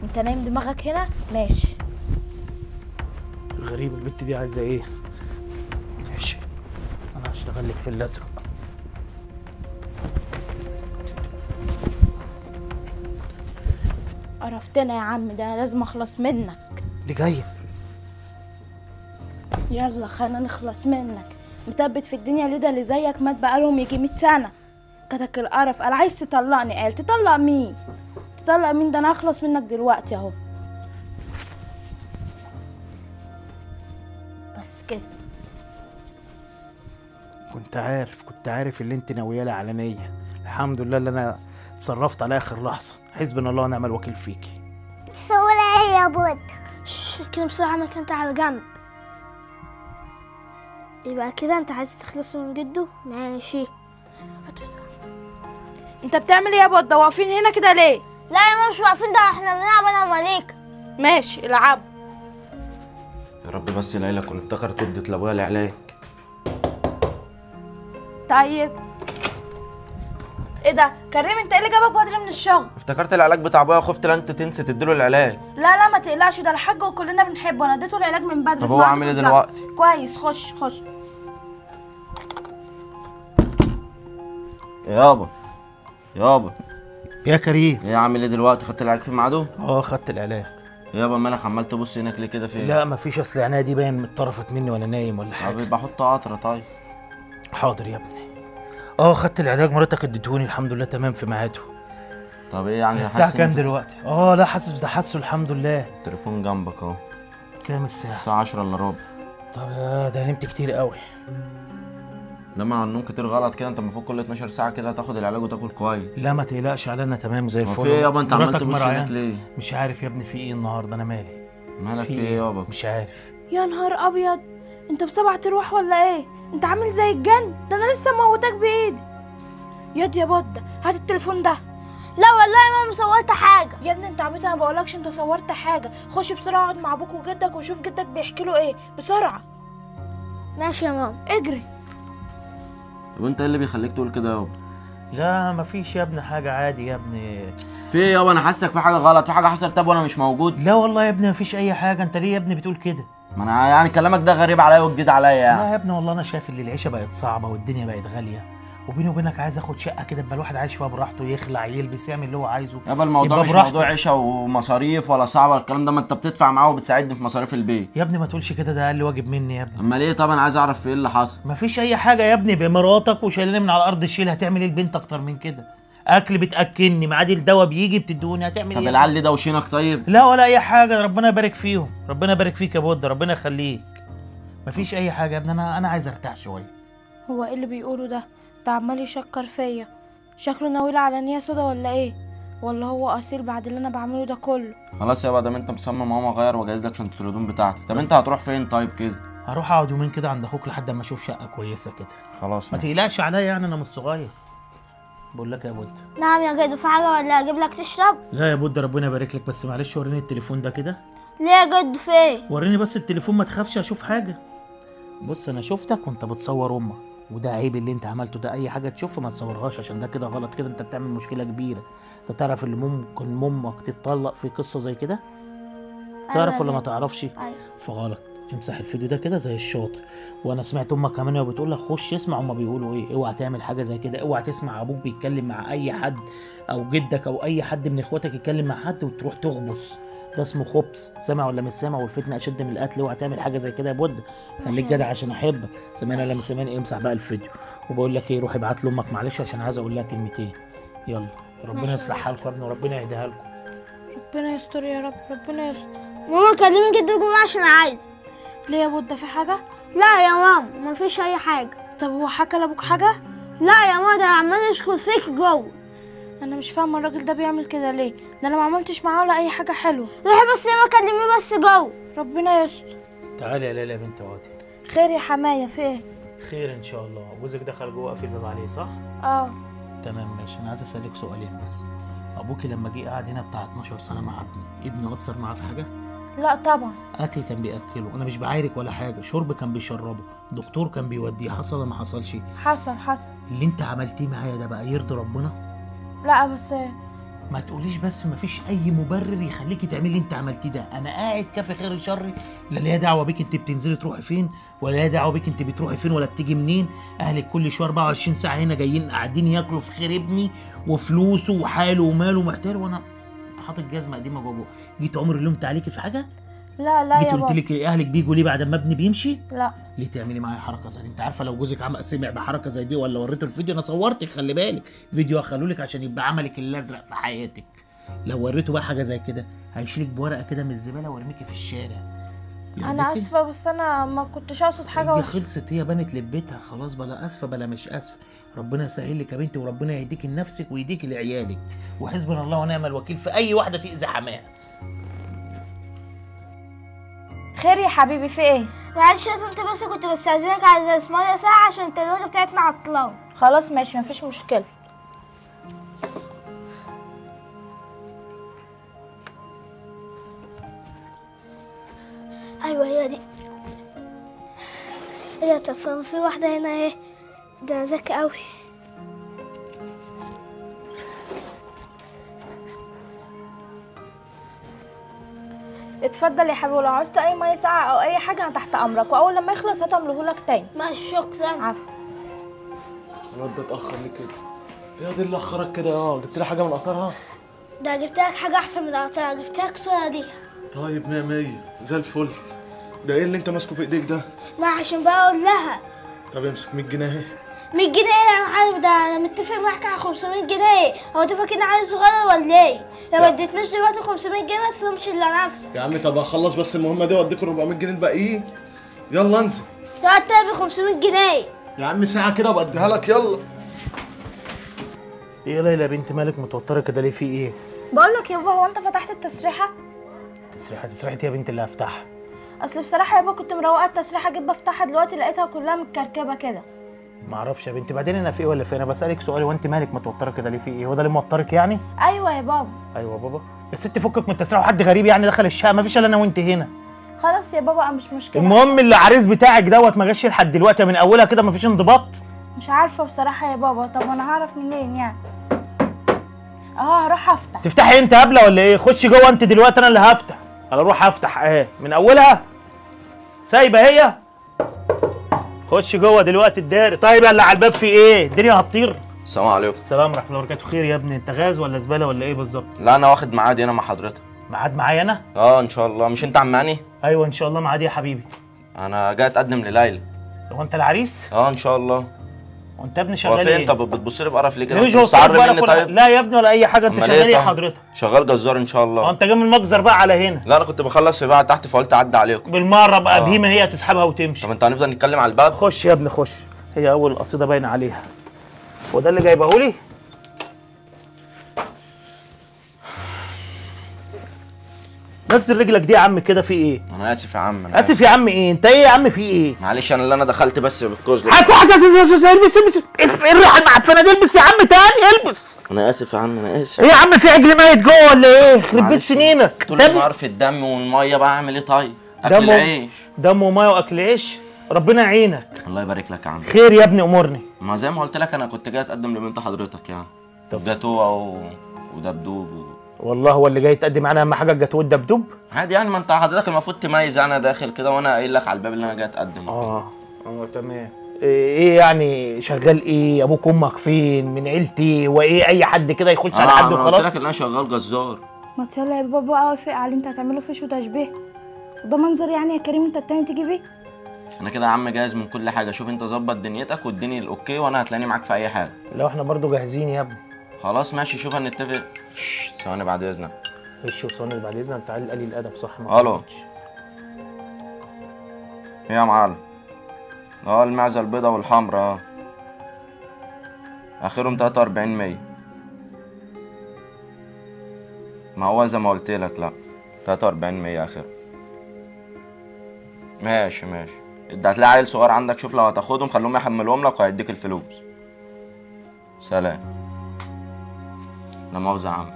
انت نايم دماغك هنا ماشي. غريب البت دي عايزه ايه؟ ماشي انا هشتغل لك في الازرق. قرفتنا يا عم، ده انا لازم اخلص منك. دي جايه. يلا خلينا نخلص منك. مثبت في الدنيا ليه؟ ده اللي زيك مات بقالهم يجي 100 سنه. كتك القرف. قال عايز تطلقني، قال تطلق مين؟ تطلق مين؟ ده انا هخلص منك دلوقتي اهو. بس كده. كنت عارف اللي انت ناويه لي علانيه. الحمد لله اللي انا اتصرفت على اخر لحظه. حسبنا الله ونعم الوكيل فيكي. تسوي ايه يا بود؟ كده بصراحه انا كنت على جنب. يبقى كده انت عايز تخلص من جده؟ ماشي. هتوسع. انت بتعمل ايه يا بود؟ واقفين هنا كده ليه؟ لا يا ماما مش واقفين، ده احنا بنلعب انا ومليكة. ماشي العب. يا رب بس ليلى كنت افتكرت ادت لابويا العلاج. طيب ايه ده؟ كريم انت ايه اللي جابك بدري من الشغل؟ افتكرت العلاج بتاع ابويا، خفت لا انت تنسى تديله العلاج. لا ما تقلقش، ده الحاج وكلنا بنحبه. انا اديته العلاج من بدري. طب هو عامل ايه دلوقتي؟ كويس. خش. يابا يا كريم. ايه عامل ايه دلوقتي؟ خدت العلاج في ميعاده؟ خدت العلاج. يابا مالك عمال تبص هناك ليه كده؟ في ايه؟ لا مفيش، اصل عينيا دي باين اتطرفت مني وانا نايم ولا حاجه. طب بحط قطره. طيب حاضر يا ابني. خدت العلاج، مراتك اديتهوني الحمد لله تمام في ميعاده. طب ايه يعني؟ الساعه كام دلوقتي؟ لا حاسس بتحسن الحمد لله. التليفون جنبك اهو. كام الساعه؟ الساعه 10 الا ربع. طب ده نمت كتير قوي. لما النوم كتير غلط كده، انت المفروض كل 12 ساعه كده تاخد العلاج وتاكل كويس. لا ما تقلقش علينا تمام زي الفل. في ايه يابا انت عمال تبص هناك ليه؟ مش عارف يا ابني في ايه النهارده، انا مالي. مالك في ايه يابا؟ مش عارف. يا نهار ابيض، انت بسبع تروح ولا ايه؟ انت عامل زي الجن. ده انا لسه موتك بايدي. يا بود هات التليفون ده. لا والله يا ماما صورت حاجه. يا ابني انت عبيط، انا بقولكش انت صورت حاجه. خش بسرعه اقعد مع ابوك وجدك وشوف جدك بيحكي له ايه بسرعه. ماشي يا ماما. اجري. طب انت ايه اللي بيخليك تقول كده يابا؟ لا مفيش يا ابني حاجه، عادي يا ابني. في ايه يابا؟ انا حاسك في حاجه غلط، في حاجه حصلت طب وانا مش موجود. لا والله يا ابني مفيش اي حاجه. انت ليه يا ابني بتقول كده؟ ما انا يعني كلامك ده غريب عليا وجديد عليا يعني. لا يا ابني والله انا شايف ان العيشه بقت صعبه والدنيا بقت غاليه، وبيني وبينك عايز اخد شقه كده يبقى الواحد عايش فيها براحته، يخلع يلبس يعمل اللي هو عايزه. يابا الموضوع مش براحته. موضوع عيشه ومصاريف ولا صعب ولا الكلام ده، ما انت بتدفع معاه وبتساعدني في مصاريف البيت. يا ابني ما تقولش كده، ده اقل واجب مني يا ابني. امال ايه؟ طبعا عايز اعرف في ايه اللي حصل. مفيش اي حاجه يا ابني، بمراتك وشايلاني من على الارض الشيل. هتعمل ايه البنت اكتر من كده؟ اكل بتاكلني، ميعاد الدواء بيجي بتدوني، هتعمل طب ايه؟ العيال دي دوشينك طيب؟ لا ولا اي حاجه، ربنا يبارك فيهم. ربنا يبارك فيك يا بود، ربنا يخليك. مفيش اي حاجه يا ابني، انا عايز ارتاح شويه. هو ايه اللي بيقوله ده؟ ده عمال يشكر فيا. شكله ناوي على نية سودا ولا ايه؟ ولا هو اصيل بعد اللي انا بعمله ده كله؟ خلاص يابا دام انت مصمم اهو اغير واجهز لك شنطه الهدوم بتاعتك. طب انت هتروح فين طيب كده؟ هروح اقعد يومين كده عند اخوك لحد اما اشوف شقه كويسه كده. خلاص ما تقلقش عليا، يعني انا مش صغير. بقول لك يا بود. نعم يا جدو، في حاجه ولا اجيب لك تشرب؟ لا يا بود ربنا يبارك لك، بس معلش وريني التليفون ده كده. ليه يا جدو في ايه؟ وريني بس التليفون، ما تخافش اشوف حاجه. بص انا شفتك وانت بتصور امك، وده عيب اللي انت عملته ده. اي حاجه تشوفها ما تصورهاش عشان ده كده غلط، كده انت بتعمل مشكله كبيره. انت تعرف ان ممكن امك تتطلق في قصه زي كده؟ تعرف ولا ما تعرفش؟ أيوة. فغلط. امسح الفيديو ده كده زي الشاطر. وانا سمعت امك كمان وهي بتقول لك خش اسمع هما بيقولوا ايه. اوعى تعمل حاجه زي كده، اوعى تسمع ابوك بيتكلم مع اي حد او جدك او اي حد من اخواتك يتكلم مع حد وتروح تغبص. ده اسمه خبث. سامع ولا مش سامع؟ والفتنه اشد من القتل. اوعى تعمل حاجه زي كده يا بود. خليك جدع عشان احبك. سامعني ولا مش سامعني؟ امسح بقى الفيديو. وبقول لك ايه، روح ابعت لامك معلش عشان عايز اقول لها كلمتين. يلا ربنا يصلح حالكم يا ابني وربنا يهديها لكم. ربنا يستر يا رب، ربنا يستر. ماما كلمي جدو جوه عشان عايزه. ليه يا بود؟ في حاجه؟ لا يا ماما مفيش اي حاجه. طب هو حكى لابوك حاجه؟ لا يا ماما، ده عمال يشكر فيك جوه. انا مش فاهمه الراجل ده بيعمل كده ليه. ده انا ما عملتش معاه ولا اي حاجه حلوه. روحي بس يا ماما كلميه بس جوه. ربنا يستر. تعالي يا ليلى يا بنت وادي. خير يا حمايه؟ في ايه؟ خير ان شاء الله. جوزك دخل جوه قافل الباب عليه صح؟ اه تمام ماشي. انا عايز اسالك سؤالين بس. ابوكي لما جه قعد هنا بتاع 12 سنه مع ابني اثر معاه في حاجه؟ لا طبعا. اكل كان بياكله، انا مش بعايرك ولا حاجه. شرب كان بيشربه، دكتور كان بيوديه، حصل ولا ما حصلش؟ حصل. اللي انت عملتيه معايا ده بقى يرضي ربنا؟ لا بس ما تقوليش بس مفيش اي مبرر يخليكي تعملي اللي انت عملتيه ده. انا قاعد كافي خير شري، لا ليا دعوه بيك انت بتنزلي تروحي فين، ولا ليا دعوه بيك انت بتروحي فين ولا بتيجي منين. اهلك كل شويه 24 ساعه هنا جايين قاعدين ياكلوا في خير ابني وفلوسه وحاله وماله ومحتاج، وانا حاطط جزمه قديمه جوه. جيت عمري لومت عليكي في حاجه؟ لا لا جيت يا قلت بابا. لك اهلك بيجوا ليه بعد ما ابني بيمشي؟ لا. ليه تعملي معايا حركه زي دي؟ انت عارفه لو جوزك سمع بحركه زي دي ولا وريته الفيديو، انا صورتك خلي بالك فيديو اخلولك عشان يبقى عملك الازرق في حياتك. لو وريته بقى حاجه زي كده هيشيلك بورقه كده من الزباله ويرميكي في الشارع. انا اسفه بس انا ما كنتش اقصد حاجه هي خلصت، هي بنت لبتها خلاص، بلا اسفه بلا مش اسفه. ربنا يسهل لك يا بنتي وربنا يهديك لنفسك ويهديك لعيالك، وحسبنا الله ونعم الوكيل في اي واحده تاذي حماها. خير يا حبيبي في ايه؟ معلش يا انت بس كنت بستأذنك على اسمها ساعة عشان التلاجة بتاعتنا عطلان. خلاص ماشي مفيش مشكله. ايوه هي دي. ايه ده؟ طب في واحدة هنا اهي، ده انا ذكي قوي. اتفضل يا حبيبي، ولو عوزت اي ميه ساقعه او اي حاجه انا تحت امرك، واول لما يخلص هتملهولك تاني. ماشي شكرا. عفوا. الواد ده اتأخر ليه كده؟ ايه ده اللي أخرك كده؟ جبت لي حاجة من قطرها؟ ده جبت لك حاجة أحسن من القطع، جبت لك صورة دي. طيب 100 100 زي الفل. ده ايه اللي انت ماسكه في ايديك ده؟ ما عشان بقى أقول لها. طب امسك 100 جنيه اهي. 100 جنيه يا معلم؟ ده أنا متفق معاك على 500 جنيه، هو أنت فاكرني عيل صغير ولا إيه؟ لو ما اديتناش دلوقتي 500 جنيه ما تلومش إلا نفسك. يا عم طب هخلص بس المهمة دي واديك ال 400 جنيه الباقيين. يلا انزل. تقعد تاني ب 500 جنيه. يا عم ساعة كده وبديها لك يلا. ايه يا ليلى يا بنت مالك متوتره كده ليه؟ في ايه؟ بقول لك يا بابا، هو انت فتحت التسريحه؟ تسريحه يا بنت اللي هفتحها. اصل بصراحه يا بابا كنت مروقه التسريحه، جيت بفتحها دلوقتي لقيتها كلها متكركبه كده. ما اعرفش يا بنتي، بعدين انا في ايه ولا في إيه؟ انا بسالك سؤال، وانت مالك متوتره كده ليه؟ في ايه؟ هو ده اللي موترك يعني؟ ايوه يا بابا. ايوه بابا. يا ست فكك من التسريح، وحد غريب يعني دخل الشقه، ما فيش الا انا وانت هنا. خلاص يا بابا مش مشكله. المهم العريس بتاعك دوت ما جاش لحد دلوقتي، من اولها كده ما فيش انضباط. مش عارفه بصراحه يا بابا. طب وانا هعرف منين يعني؟ اهو هروح افتح. تفتحي انت قبله ولا ايه؟ خشي جوه انت دلوقتي، انا اللي هفتح. انا اروح افتح اهي من اولها سايبه هي. خش جوه دلوقتي الداري. طيب يلا على الباب في ايه؟ الدنيا هتطير. السلام عليكم. السلام ورحمه الله وبركاته. خير يا ابني؟ انت غاز ولا زباله ولا ايه بالظبط؟ لا انا واخد ميعادي هنا مع حضرتك. ميعاد معايا انا؟ ان شاء الله. مش انت عماني؟ ايوه ان شاء الله ميعادي يا حبيبي. انا جاي اتقدم لليلى. هو انت العريس؟ ان شاء الله. وانت ابني هو شغال فين؟ ايه؟ انت بتبص لي بقرف ليه كده؟ مش مستعر مني طيب؟ لا يا ابني ولا اي حاجه. انت شغال ايه حضرتك؟ شغال جزار ان شاء الله. انت جاي من المجزر بقى على هنا؟ لا انا كنت بخلص في بقى تحت فقلت اعدي عليكم بالمره بقى. بهيمه هي تسحبها وتمشي. طب انت هنفضل نتكلم على الباب؟ خش يا ابني خش. هي اول قصيده باينه عليها. هو ده اللي جايبهولي؟ نزل رجلك دي يا عم كده. في ايه؟ انا اسف يا عم. اسف يا عم ايه؟ انت ايه يا عم؟ في ايه؟ معلش انا اللي انا دخلت بس بالكوز. البس ايه الريحه المعفنه دي؟ البس يا عم تاني البس. انا اسف يا عم انا اسف. ايه يا عم في عجل ميت جوه ولا ايه؟ يخرب بيت سنينك. طول النهار في الدم والميه بقى اعمل ايه طيب؟ اكل عيش. دم وميه واكل عيش. ربنا يعينك. الله يبارك لك يا عم. خير يا ابني امورني. ما زي ما قلت لك انا كنت جاي اتقدم لبنت حضرتك يعني. جاتوه ودبدوب والله هو اللي جاي يتقدم معانا اهم حاجه الجاتوه والدبدوب؟ عادي يعني، ما انت حضرتك المفروض تميز. انا داخل كده وانا قايل لك على الباب اللي انا جاي اتقدم. تمام. ايه يعني شغال ايه؟ ابوك وامك فين؟ من عيلتي؟ وايه اي حد كده يخش على حد وخلاص؟ قلت لك ان انا شغال جزار. ما يلا يا بابا اوافق على اللي انت هتعمله فيش وتشبيه. ده منظر يعني يا كريم انت التاني تيجي بيه؟ انا كده يا عم جاهز من كل حاجه. شوف انت ظبط دنيتك واديني الاوكي وانا هتلاقيني معاك في اي حاجه. لو احنا برضو جاهزين يا ابني. خلاص ماشي. شوف هنتفق. ثواني بعد اذنك. ايش وثواني بعد اذنك؟ انت قليل الادب صح؟ الو. ايه يا معلم؟ المعزه البيضه والحمراء اخرهم 4300. ما هو زي ما قلت لك. لا 4300 اخر. ماشي. انت هتلاقي عيل صغير عندك. شوف لو هتاخدهم خليهم يحملهم لك وهيديك الفلوس. سلام. لا مؤاخذة يا عم.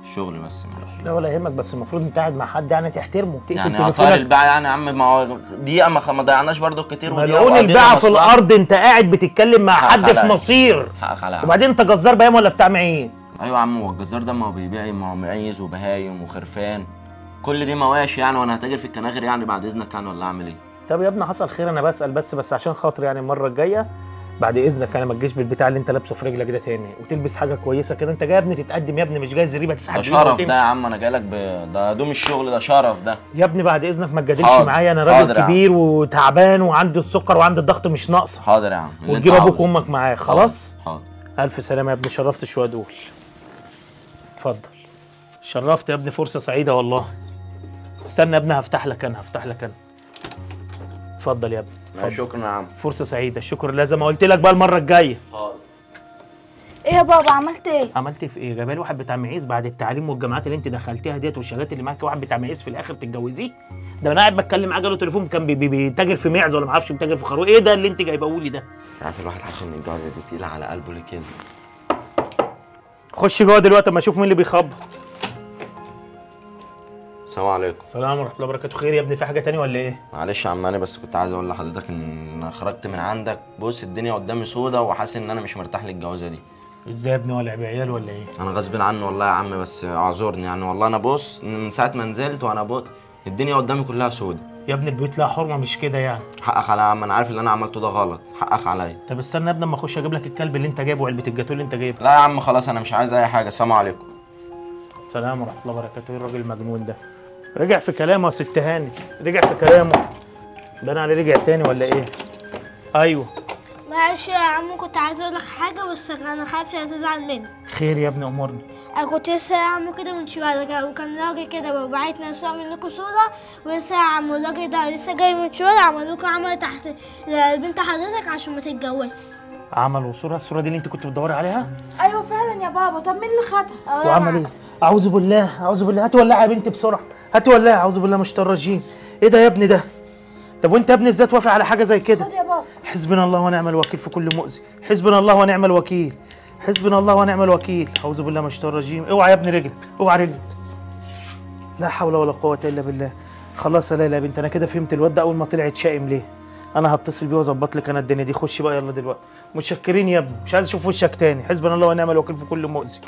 الشغل بس معلش. لا ولا يهمك، بس المفروض انت قاعد مع حد يعني تحترمه، تقفل يعني عطار تليفونك. الباعة يعني يا عم، ما هو دقيقة ما ضيعناش برضه كتير، ودقيقة ملعون وقضينا الباعة في مصلحة. الارض، انت قاعد بتتكلم مع حقك حد في عليا. مصير. حقك عليا. وبعدين انت جزار بهايم ولا بتاع معيز؟ ايوه يا عم، هو الجزار ده ما هو بيبيع، ما هو معيز وبهايم وخرفان، كل دي مواشي يعني، وانا هتاجر في الكناغر يعني بعد اذنك يعني، ولا اعمل ايه؟ طب يا ابني حصل خير، انا بسأل بس عشان خاطر يعني المرة الجاية بعد اذنك انا ما تجيش بالبتاع اللي انت لابسه في رجلك ده تاني، وتلبس حاجة كويسة كده. انت جاي يا ابني تتقدم يا ابني، مش جاي زريبة تسحب ده بينا شرف وتمشي. ده يا عم، انا جايلك ده دوم الشغل، ده شرف ده. يا ابني بعد اذنك ما تجادلش حاضر. معايا، انا حاضر راجل يا عم. كبير وتعبان وعندي السكر وعندي الضغط مش ناقصه. حاضر يا عم، اللي وتجيب انت ابوك عاوزه. وامك معاك خلاص. حاضر. الف سلامه يا ابني، شرفت شويه دول. اتفضل. شرفت يا ابني، فرصه سعيده والله. استنى يا ابني، هفتح لك انا. اتفضل يا ابني. اتفضل. شكرا يا عم. فرصه سعيده، الشكر لله زي ما قلت لك بقى المره الجايه. حاضر. ايه يا بابا عملت ايه؟ عملت في ايه؟ جايبه لي واحد بتاع معيز بعد التعليم والجامعات اللي انت دخلتيها ديت والشهادات اللي معاك، واحد بتاع معيز في الاخر تتجوزيه؟ ده انا قاعد بتكلم معاه جاله تليفون كان بيتاجر في معز ولا ما اعرفش بيتاجر في خروف. ايه ده اللي انت جايبه لي ده؟ عارف الواحد عشان الجوازه دي تقيله على قلبه ليه كده. خش جوه دلوقتي اما اشوف مين اللي بيخبط. السلام عليكم. السلام ورحمه الله وبركاته. خير يا ابني، في حاجه تاني ولا ايه؟ معلش يا عم، انا بس كنت عايز اقول لحضرتك ان انا خرجت من عندك، بص الدنيا قدامي سودا، وحاسس ان انا مش مرتاح للجوازه دي. ازاي يا ابني، ولا بعيال ولا ايه؟ انا غصب عني والله يا عم، بس اعذرني يعني والله. انا بص من ساعه ما نزلت وانا الدنيا قدامي كلها سودا. يا ابني البيوت لها حرمه مش كده يعني. حقك عليا يا عم، انا عارف اللي انا عملته ده غلط، حقك عليا. طب استنى يا ابني اما اخش اجيب لك الكلب اللي انت جايبه وعلبه الجاتوه اللي انت جايبها. لا يا عم خلاص، انا مش عايز اي حاجه. السلام عليكم. السلام ورحمه الله وبركاته. ايه الراجل المجنون ده؟ رجع في كلامه يا ست هاني، رجع في كلامه. بان عليه رجع تاني ولا ايه؟ ايوه. معلش يا عم، كنت عايزه اقول لك حاجه بس انا خايفه تزعل مني. خير يا ابني، امرني. انا كنت لسه يا عم كده من شويه، وكان راجل كده بعت ناس منكم صوره، ولسه يا عم الراجل ده لسه جاي من شويه، عملوا لكم عمل تحت بنت حضرتك عشان ما تتجوزش. عملوا الصوره دي اللي انت كنت بتدوري عليها؟ ايوه فعلا يا بابا. طب مين اللي خدها؟ وعمل ايه؟ اعوذ بالله اعوذ بالله. هاتي ولاعه يا بنتي بسرعه، هاتي ولاعه. اعوذ بالله من الشيطان الرجيم. ايه ده يا ابني ده؟ طب وانت يا ابني ازاي توافق على حاجه زي كده؟ خد يا بابا. حسبنا الله ونعم الوكيل في كل مؤذي، حسبنا الله ونعم الوكيل، حسبنا الله ونعم الوكيل. اعوذ بالله من الشيطان الرجيم. اوعى يا ابني رجلك، اوعى رجلك. لا حول ولا قوه الا بالله. خلاص يا ليلى يا بنت، انا كده فهمت الواد ده اول ما طلع شائم ليه. انا هتصل بيه واظبط لك انا الدنيا دي. خش بقى يلا دلوقتي. متشكرين يا ابني، مش عايز اشوف وشك تاني. حسبنا الله ونعم الوكيل في كل مؤذي.